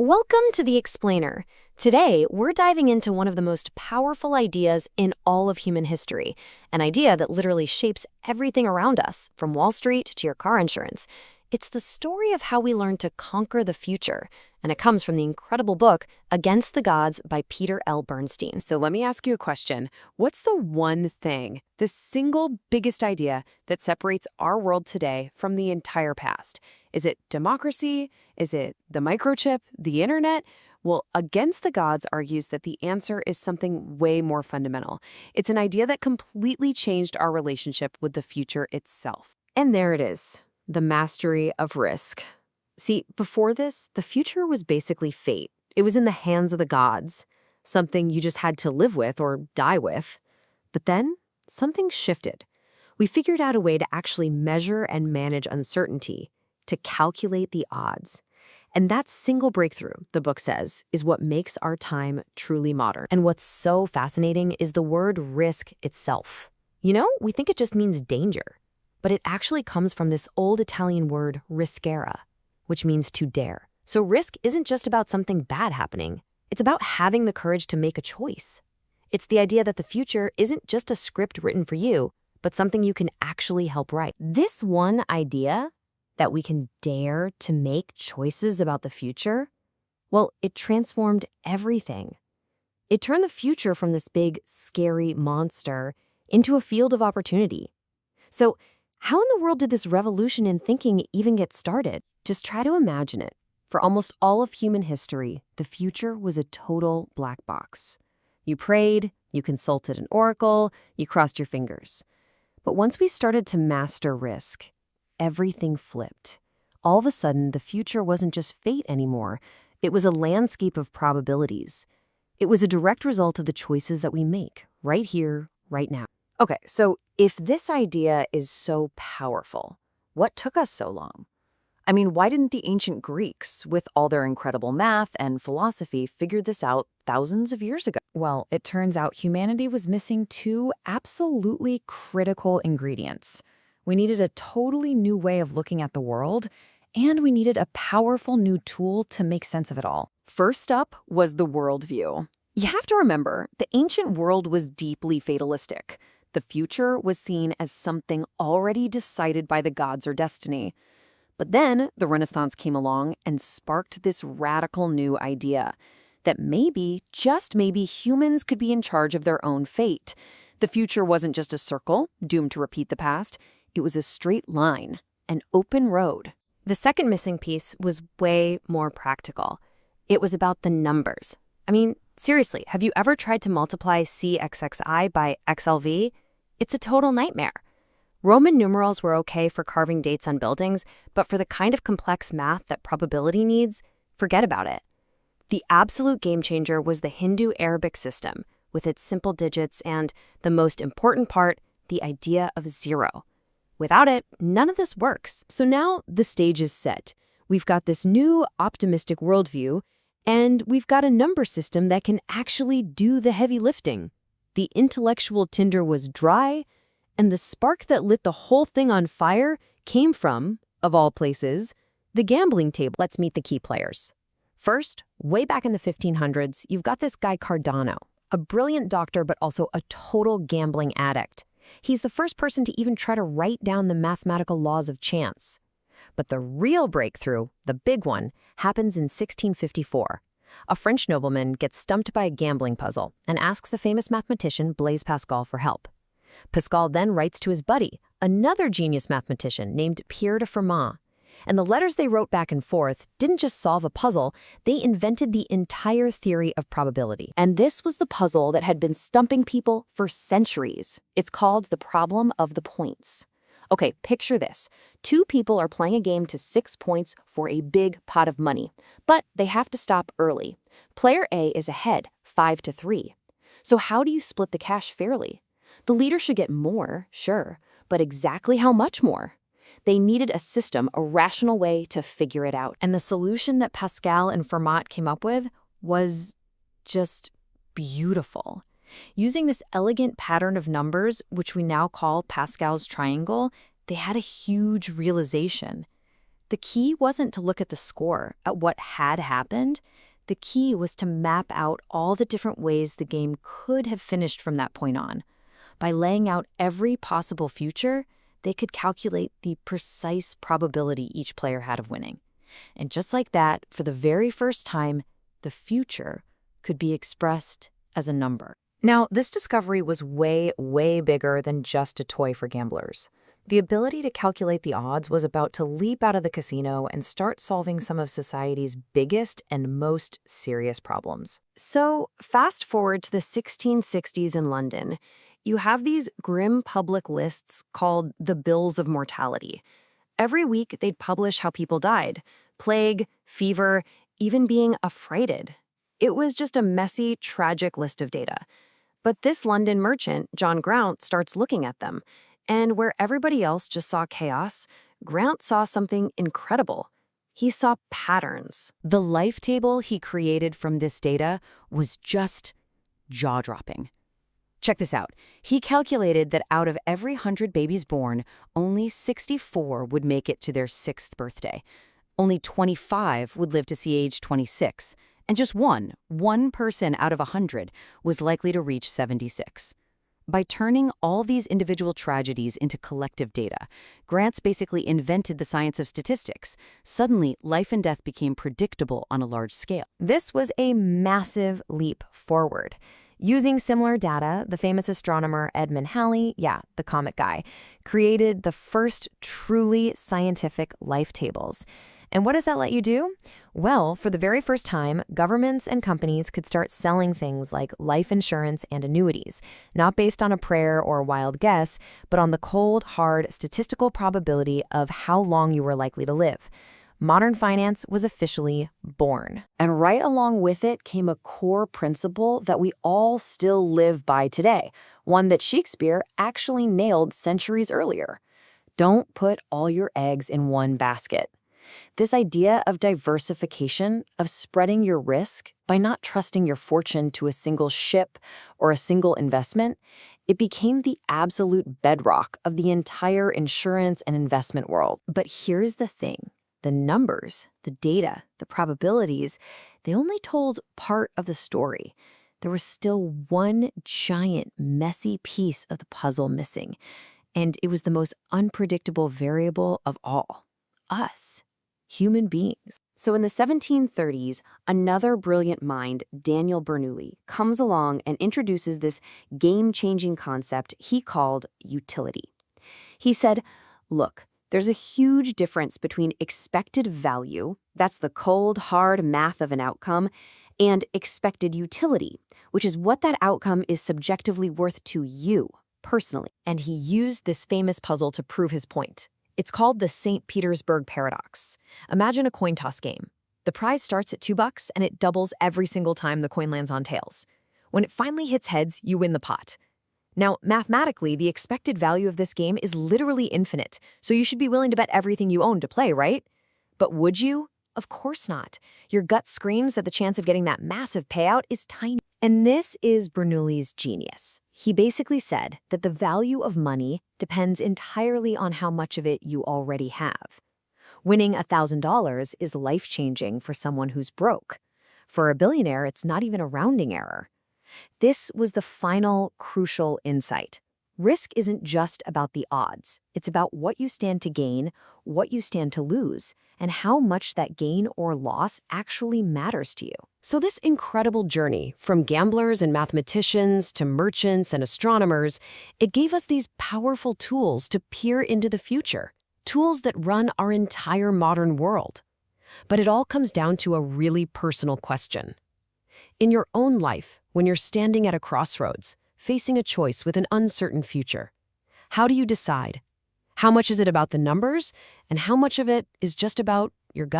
Welcome to The Explainer. Today, we're diving into one of the most powerful ideas in all of human history, an idea that literally shapes everything around us, from Wall Street to your car insurance. It's the story of how we learn to conquer the future, and it comes from the incredible book Against the Gods by Peter L. Bernstein. So let me ask you a question. What's the one thing, the single biggest idea that separates our world today from the entire past? Is it democracy? Is it the microchip? The internet? Well, Against the Gods argues that the answer is something way more fundamental. It's an idea that completely changed our relationship with the future itself. And there it is, the mastery of risk. See, before this, the future was basically fate. It was in the hands of the gods, something you just had to live with or die with. But then, something shifted. We figured out a way to actually measure and manage uncertainty, to calculate the odds. And that single breakthrough, the book says, is what makes our time truly modern. And what's so fascinating is the word risk itself. You know, we think it just means danger, but it actually comes from this old Italian word riscere, which means to dare. So risk isn't just about something bad happening. It's about having the courage to make a choice. It's the idea that the future isn't just a script written for you, but something you can actually help write. This one idea, that we can dare to make choices about the future, well, it transformed everything. It turned the future from this big, scary monster into a field of opportunity. So, how in the world did this revolution in thinking even get started? Just try to imagine it. For almost all of human history, the future was a total black box. You prayed, you consulted an oracle, you crossed your fingers. But once we started to master risk, everything flipped. All of a sudden, the future wasn't just fate anymore. It was a landscape of probabilities. It was a direct result of the choices that we make, right here, right now. Okay, so if this idea is so powerful, what took us so long? I mean, why didn't the ancient Greeks, with all their incredible math and philosophy, figure this out thousands of years ago? Well, it turns out humanity was missing two absolutely critical ingredients. We needed a totally new way of looking at the world, and we needed a powerful new tool to make sense of it all. First up was the worldview. You have to remember, the ancient world was deeply fatalistic. The future was seen as something already decided by the gods or destiny. But then the Renaissance came along and sparked this radical new idea that maybe, just maybe, humans could be in charge of their own fate. The future wasn't just a circle, doomed to repeat the past. It was a straight line, an open road. The second missing piece was way more practical. It was about the numbers. I mean, seriously, have you ever tried to multiply CXXI by XLV? It's a total nightmare. Roman numerals were okay for carving dates on buildings, but for the kind of complex math that probability needs, forget about it. The absolute game changer was the Hindu-Arabic system, with its simple digits and, the most important part, the idea of zero. Without it, none of this works. So now the stage is set. We've got this new optimistic worldview, and we've got a number system that can actually do the heavy lifting. The intellectual tinder was dry, and the spark that lit the whole thing on fire came from, of all places, the gambling table. Let's meet the key players. First, way back in the 1500s, you've got this guy Cardano, a brilliant doctor but also a total gambling addict. He's the first person to even try to write down the mathematical laws of chance. But the real breakthrough, the big one, happens in 1654. A French nobleman gets stumped by a gambling puzzle and asks the famous mathematician Blaise Pascal for help. Pascal then writes to his buddy, another genius mathematician named Pierre de Fermat. And the letters they wrote back and forth didn't just solve a puzzle, they invented the entire theory of probability. And this was the puzzle that had been stumping people for centuries. It's called the problem of the points. Okay, picture this. Two people are playing a game to 6 points for a big pot of money, but they have to stop early. Player A is ahead, 5-3. So how do you split the cash fairly? The leader should get more, sure, but exactly how much more? They needed a system, a rational way to figure it out. And the solution that Pascal and Fermat came up with was just beautiful. Using this elegant pattern of numbers, which we now call Pascal's triangle, they had a huge realization. The key wasn't to look at the score, at what had happened. The key was to map out all the different ways the game could have finished from that point on. By laying out every possible future, they could calculate the precise probability each player had of winning. And just like that, for the very first time, the future could be expressed as a number. Now, this discovery was way, way bigger than just a toy for gamblers. The ability to calculate the odds was about to leap out of the casino and start solving some of society's biggest and most serious problems. So, fast forward to the 1660s in London. You have these grim public lists called the Bills of Mortality. Every week, they'd publish how people died: plague, fever, even being affrighted. It was just a messy, tragic list of data. But this London merchant, John Grount, starts looking at them. And where everybody else just saw chaos, Grount saw something incredible. He saw patterns. The life table he created from this data was just jaw-dropping. Check this out. He calculated that out of every 100 babies born, only 64 would make it to their 6th birthday. Only 25 would live to see age 26. And just one person out of 100 was likely to reach 76. By turning all these individual tragedies into collective data, Grants basically invented the science of statistics. Suddenly, life and death became predictable on a large scale. This was a massive leap forward. Using similar data, the famous astronomer Edmund Halley, the comet guy, created the first truly scientific life tables. And what does that let you do? Well, for the very first time, governments and companies could start selling things like life insurance and annuities, not based on a prayer or a wild guess, but on the cold, hard, statistical probability of how long you were likely to live. Modern finance was officially born. And right along with it came a core principle that we all still live by today, one that Shakespeare actually nailed centuries earlier. Don't put all your eggs in one basket. This idea of diversification, of spreading your risk by not trusting your fortune to a single ship or a single investment, it became the absolute bedrock of the entire insurance and investment world. But here's the thing. The numbers, the data, the probabilities, they only told part of the story. There was still one giant, messy piece of the puzzle missing, and it was the most unpredictable variable of all: us, human beings. So in the 1730s, another brilliant mind, Daniel Bernoulli, comes along and introduces this game-changing concept he called utility. He said, look, there's a huge difference between expected value, that's the cold, hard math of an outcome, and expected utility, which is what that outcome is subjectively worth to you, personally. And he used this famous puzzle to prove his point. It's called the St. Petersburg paradox. Imagine a coin toss game. The prize starts at $2 and it doubles every single time the coin lands on tails. When it finally hits heads, you win the pot. Now, mathematically, the expected value of this game is literally infinite, so you should be willing to bet everything you own to play, right? But would you? Of course not. Your gut screams that the chance of getting that massive payout is tiny. And this is Bernoulli's genius. He basically said that the value of money depends entirely on how much of it you already have. Winning $1,000 is life-changing for someone who's broke. For a billionaire, it's not even a rounding error. This was the final, crucial insight. Risk isn't just about the odds. It's about what you stand to gain, what you stand to lose, and how much that gain or loss actually matters to you. So this incredible journey, from gamblers and mathematicians to merchants and astronomers, it gave us these powerful tools to peer into the future, tools that run our entire modern world. But it all comes down to a really personal question. In your own life, when you're standing at a crossroads, facing a choice with an uncertain future, how do you decide? How much is it about the numbers, and how much of it is just about your gut?